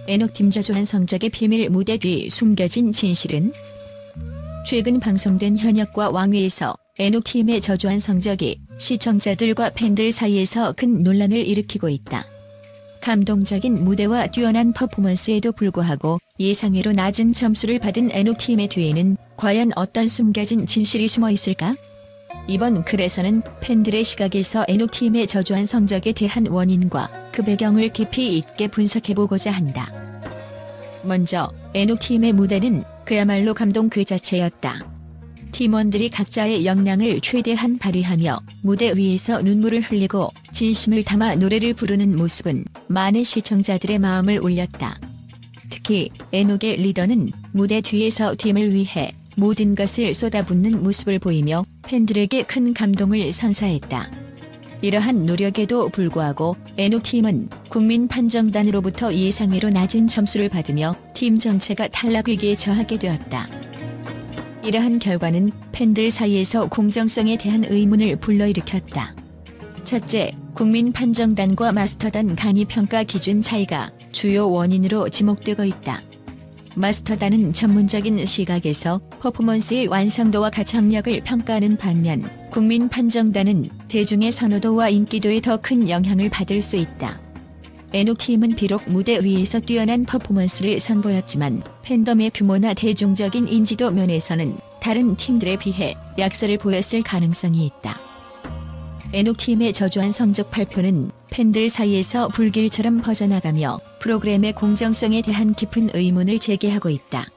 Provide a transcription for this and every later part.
N옥팀 저조한 성적의 비밀, 무대 뒤 숨겨진 진실은? 최근 방송된 현역과 왕위에서 N옥팀의 저조한 성적이 시청자들과 팬들 사이에서 큰 논란을 일으키고 있다. 감동적인 무대와 뛰어난 퍼포먼스에도 불구하고 예상외로 낮은 점수를 받은 N옥팀의 뒤에는 과연 어떤 숨겨진 진실이 숨어 있을까? 이번 글에서는 팬들의 시각에서 N옥팀의 저조한 성적에 대한 원인과 그 배경을 깊이 있게 분석해보고자 한다. 먼저 N옥팀의 무대는 그야말로 감동 그 자체였다. 팀원들이 각자의 역량을 최대한 발휘하며 무대 위에서 눈물을 흘리고 진심을 담아 노래를 부르는 모습은 많은 시청자들의 마음을 울렸다. 특히 N옥의 리더는 무대 뒤에서 팀을 위해 모든 것을 쏟아붓는 모습을 보이며 팬들에게 큰 감동을 선사했다. 이러한 노력에도 불구하고 N옥팀은 국민 판정단으로부터 예상외로 낮은 점수를 받으며 팀 전체가 탈락 위기에 처하게 되었다. 이러한 결과는 팬들 사이에서 공정성에 대한 의문을 불러일으켰다. 첫째, 국민 판정단과 마스터단 간이 평가 기준 차이가 주요 원인으로 지목되고 있다. 마스터단은 전문적인 시각에서 퍼포먼스의 완성도와 가창력을 평가하는 반면 국민 판정단은 대중의 선호도와 인기도에 더 큰 영향을 받을 수 있다. N옥팀은 비록 무대 위에서 뛰어난 퍼포먼스를 선보였지만 팬덤의 규모나 대중적인 인지도 면에서는 다른 팀들에 비해 약세를 보였을 가능성이 있다. N옥팀의 저조한 성적 발표는 팬들 사이에서 불길처럼 퍼져나가며 프로그램의 공정성에 대한 깊은 의문을 제기하고 있다.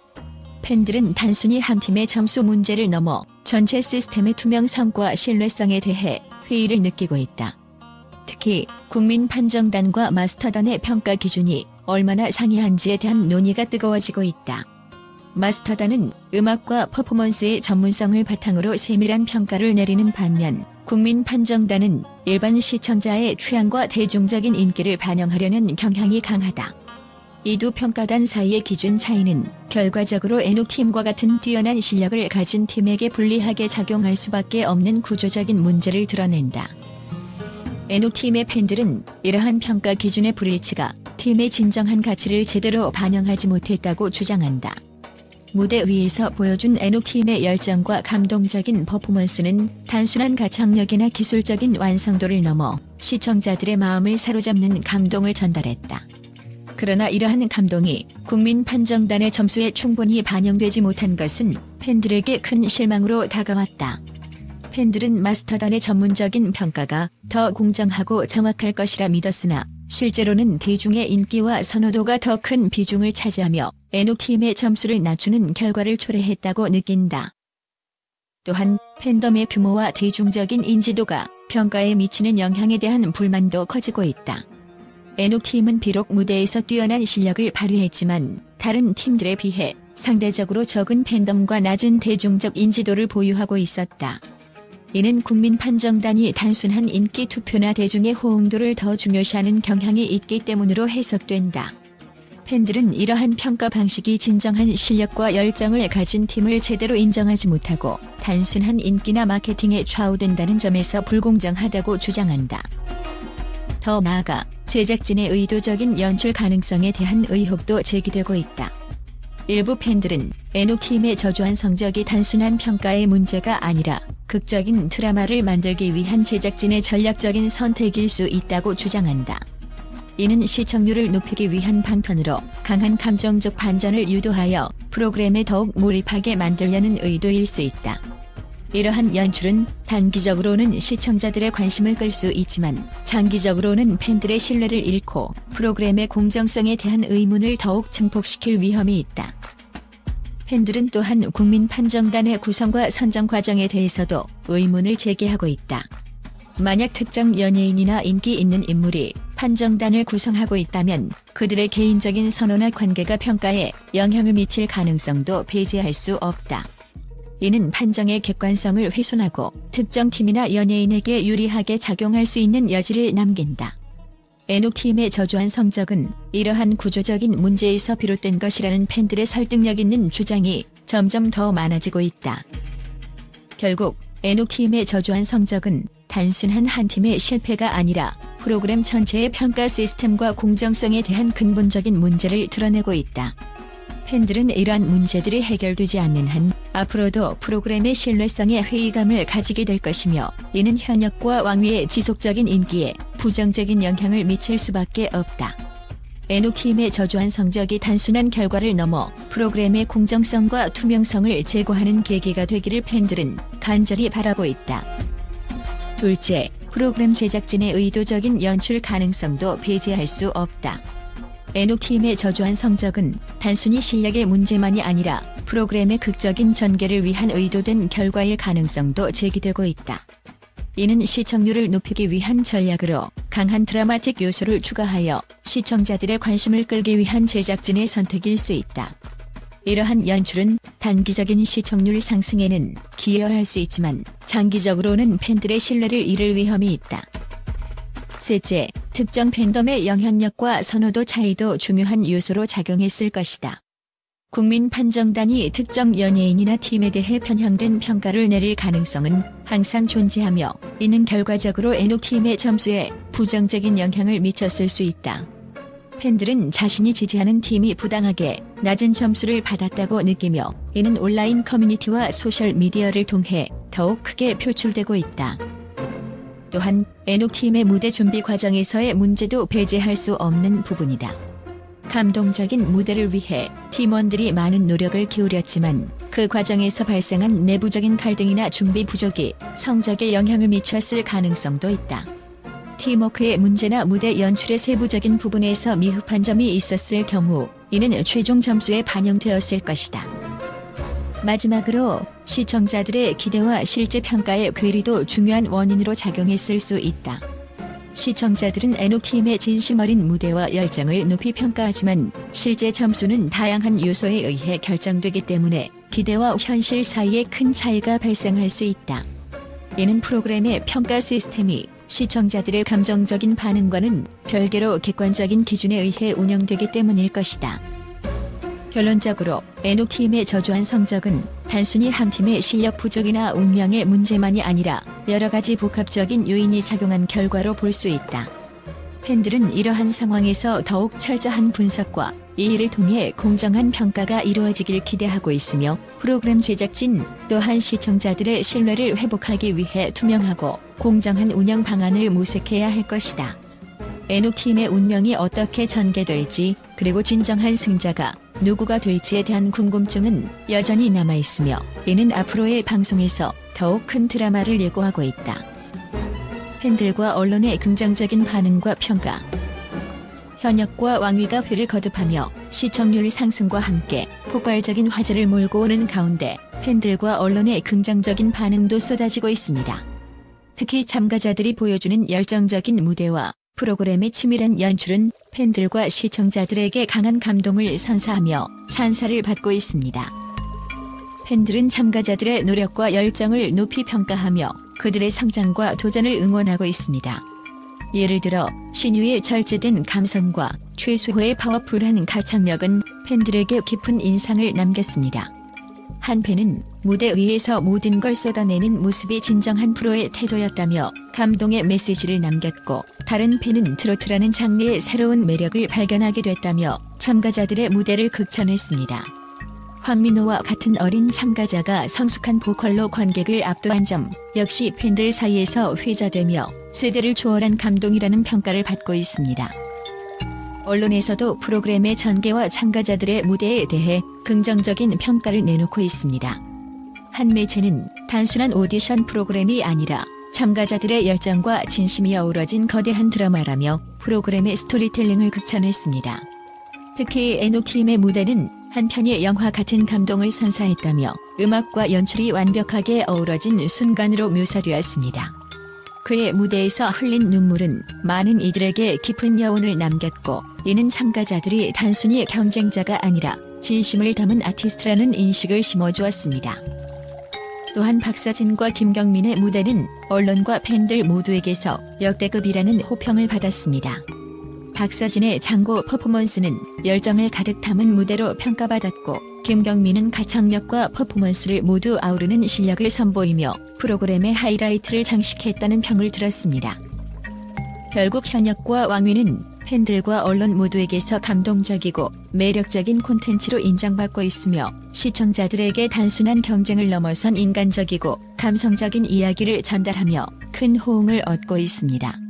팬들은 단순히 한 팀의 점수 문제를 넘어 전체 시스템의 투명성과 신뢰성에 대해 회의를 느끼고 있다. 특히 국민 판정단과 마스터단의 평가 기준이 얼마나 상이한지에 대한 논의가 뜨거워지고 있다. 마스터단은 음악과 퍼포먼스의 전문성을 바탕으로 세밀한 평가를 내리는 반면 국민 판정단은 일반 시청자의 취향과 대중적인 인기를 반영하려는 경향이 강하다. 이 두 평가단 사이의 기준 차이는 결과적으로 N옥팀과 같은 뛰어난 실력을 가진 팀에게 불리하게 작용할 수밖에 없는 구조적인 문제를 드러낸다. N옥팀의 팬들은 이러한 평가 기준의 불일치가 팀의 진정한 가치를 제대로 반영하지 못했다고 주장한다. 무대 위에서 보여준 N옥팀의 열정과 감동적인 퍼포먼스는 단순한 가창력이나 기술적인 완성도를 넘어 시청자들의 마음을 사로잡는 감동을 전달했다. 그러나 이러한 감동이 국민 판정단의 점수에 충분히 반영되지 못한 것은 팬들에게 큰 실망으로 다가왔다. 팬들은 마스터단의 전문적인 평가가 더 공정하고 정확할 것이라 믿었으나 실제로는 대중의 인기와 선호도가 더 큰 비중을 차지하며 N옥팀의 점수를 낮추는 결과를 초래했다고 느낀다. 또한 팬덤의 규모와 대중적인 인지도가 평가에 미치는 영향에 대한 불만도 커지고 있다. N옥팀은 비록 무대에서 뛰어난 실력을 발휘했지만 다른 팀들에 비해 상대적으로 적은 팬덤과 낮은 대중적 인지도를 보유하고 있었다. 이는 국민 판정단이 단순한 인기 투표나 대중의 호응도를 더 중요시하는 경향이 있기 때문으로 해석된다. 팬들은 이러한 평가 방식이 진정한 실력과 열정을 가진 팀을 제대로 인정하지 못하고 단순한 인기나 마케팅에 좌우된다는 점에서 불공정하다고 주장한다. 더 나아가 제작진의 의도적인 연출 가능성에 대한 의혹도 제기되고 있다. 일부 팬들은 N옥팀의 저조한 성적이 단순한 평가의 문제가 아니라 극적인 드라마를 만들기 위한 제작진의 전략적인 선택일 수 있다고 주장한다. 이는 시청률을 높이기 위한 방편으로 강한 감정적 반전을 유도하여 프로그램에 더욱 몰입하게 만들려는 의도일 수 있다. 이러한 연출은 단기적으로는 시청자들의 관심을 끌 수 있지만 장기적으로는 팬들의 신뢰를 잃고 프로그램의 공정성에 대한 의문을 더욱 증폭시킬 위험이 있다. 팬들은 또한 국민 판정단의 구성과 선정 과정에 대해서도 의문을 제기하고 있다. 만약 특정 연예인이나 인기 있는 인물이 판정단을 구성하고 있다면 그들의 개인적인 선호나 관계가 평가에 영향을 미칠 가능성도 배제할 수 없다. 이는 판정의 객관성을 훼손하고 특정 팀이나 연예인에게 유리하게 작용할 수 있는 여지를 남긴다. N옥팀의 저조한 성적은 이러한 구조적인 문제에서 비롯된 것이라는 팬들의 설득력 있는 주장이 점점 더 많아지고 있다. 결국 N옥팀의 저조한 성적은 단순한 한 팀의 실패가 아니라 프로그램 전체의 평가 시스템과 공정성에 대한 근본적인 문제를 드러내고 있다. 팬들은 이러한 문제들이 해결되지 않는 한 앞으로도 프로그램의 신뢰성에 회의감을 가지게 될 것이며, 이는 현역과 왕위의 지속적인 인기에 부정적인 영향을 미칠 수밖에 없다. NO팀의 저조한 성적이 단순한 결과를 넘어 프로그램의 공정성과 투명성을 제고하는 계기가 되기를 팬들은 간절히 바라고 있다. 둘째, 프로그램 제작진의 의도적인 연출 가능성도 배제할 수 없다. NO팀의 저조한 성적은 단순히 실력의 문제만이 아니라 프로그램의 극적인 전개를 위한 의도된 결과일 가능성도 제기되고 있다. 이는 시청률을 높이기 위한 전략으로 강한 드라마틱 요소를 추가하여 시청자들의 관심을 끌기 위한 제작진의 선택일 수 있다. 이러한 연출은 단기적인 시청률 상승에는 기여할 수 있지만 장기적으로는 팬들의 신뢰를 잃을 위험이 있다. 셋째, 특정 팬덤의 영향력과 선호도 차이도 중요한 요소로 작용했을 것이다. 국민 판정단이 특정 연예인이나 팀에 대해 편향된 평가를 내릴 가능성은 항상 존재하며, 이는 결과적으로 NO팀의 점수에 부정적인 영향을 미쳤을 수 있다. 팬들은 자신이 지지하는 팀이 부당하게 낮은 점수를 받았다고 느끼며, 이는 온라인 커뮤니티와 소셜미디어를 통해 더욱 크게 표출되고 있다. 또한 NO팀의 무대 준비 과정에서의 문제도 배제할 수 없는 부분이다. 감동적인 무대를 위해 팀원들이 많은 노력을 기울였지만 그 과정에서 발생한 내부적인 갈등이나 준비 부족이 성적에 영향을 미쳤을 가능성도 있다. 팀워크의 문제나 무대 연출의 세부적인 부분에서 미흡한 점이 있었을 경우 이는 최종 점수에 반영되었을 것이다. 마지막으로 시청자들의 기대와 실제 평가의 괴리도 중요한 원인으로 작용했을 수 있다. 시청자들은 NO팀의 진심 어린 무대와 열정을 높이 평가하지만 실제 점수는 다양한 요소에 의해 결정되기 때문에 기대와 현실 사이에 큰 차이가 발생할 수 있다. 이는 프로그램의 평가 시스템이 시청자들의 감정적인 반응과는 별개로 객관적인 기준에 의해 운영되기 때문일 것이다. 결론적으로 NO팀의 저조한 성적은 단순히 한 팀의 실력 부족이나 운명의 문제만이 아니라 여러 가지 복합적인 요인이 작용한 결과로 볼 수 있다. 팬들은 이러한 상황에서 더욱 철저한 분석과 이해를 통해 공정한 평가가 이루어지길 기대하고 있으며, 프로그램 제작진 또한 시청자들의 신뢰를 회복하기 위해 투명하고 공정한 운영 방안을 모색해야 할 것이다. NO팀의 운명이 어떻게 전개될지, 그리고 진정한 승자가 누구가 될지에 대한 궁금증은 여전히 남아있으며, 이는 앞으로의 방송에서 더욱 큰 드라마를 예고하고 있다. 팬들과 언론의 긍정적인 반응과 평가. 현역과 왕위가 회를 거듭하며 시청률 상승과 함께 폭발적인 화제를 몰고 오는 가운데 팬들과 언론의 긍정적인 반응도 쏟아지고 있습니다. 특히 참가자들이 보여주는 열정적인 무대와 프로그램의 치밀한 연출은 팬들과 시청자들에게 강한 감동을 선사하며 찬사를 받고 있습니다. 팬들은 참가자들의 노력과 열정을 높이 평가하며 그들의 성장과 도전을 응원하고 있습니다. 예를 들어 신유의 절제된 감성과 최수호의 파워풀한 가창력은 팬들에게 깊은 인상을 남겼습니다. 한 팬은 무대 위에서 모든 걸 쏟아내는 모습이 진정한 프로의 태도였다며 감동의 메시지를 남겼고, 다른 팬은 트로트라는 장르의 새로운 매력을 발견하게 됐다며 참가자들의 무대를 극찬했습니다. 황민호와 같은 어린 참가자가 성숙한 보컬로 관객을 압도한 점 역시 팬들 사이에서 회자되며 세대를 초월한 감동이라는 평가를 받고 있습니다. 언론에서도 프로그램의 전개와 참가자들의 무대에 대해 긍정적인 평가를 내놓고 있습니다. 한 매체는 단순한 오디션 프로그램이 아니라 참가자들의 열정과 진심이 어우러진 거대한 드라마라며 프로그램의 스토리텔링을 극찬했습니다. 특히 NO팀의 무대는 한편의 영화 같은 감동을 선사했다며 음악과 연출이 완벽하게 어우러진 순간으로 묘사되었습니다. 그의 무대에서 흘린 눈물은 많은 이들에게 깊은 여운을 남겼고, 이는 참가자들이 단순히 경쟁자가 아니라 진심을 담은 아티스트라는 인식을 심어주었습니다. 또한 박서진과 김경민의 무대는 언론과 팬들 모두에게서 역대급이라는 호평을 받았습니다. 박서진의 장고 퍼포먼스는 열정을 가득 담은 무대로 평가받았고, 김경민은 가창력과 퍼포먼스를 모두 아우르는 실력을 선보이며 프로그램의 하이라이트를 장식했다는 평을 들었습니다. 결국 현역과 왕위는 팬들과 언론 모두에게서 감동적이고 매력적인 콘텐츠로 인정받고 있으며 시청자들에게 단순한 경쟁을 넘어선 인간적이고 감성적인 이야기를 전달하며 큰 호응을 얻고 있습니다.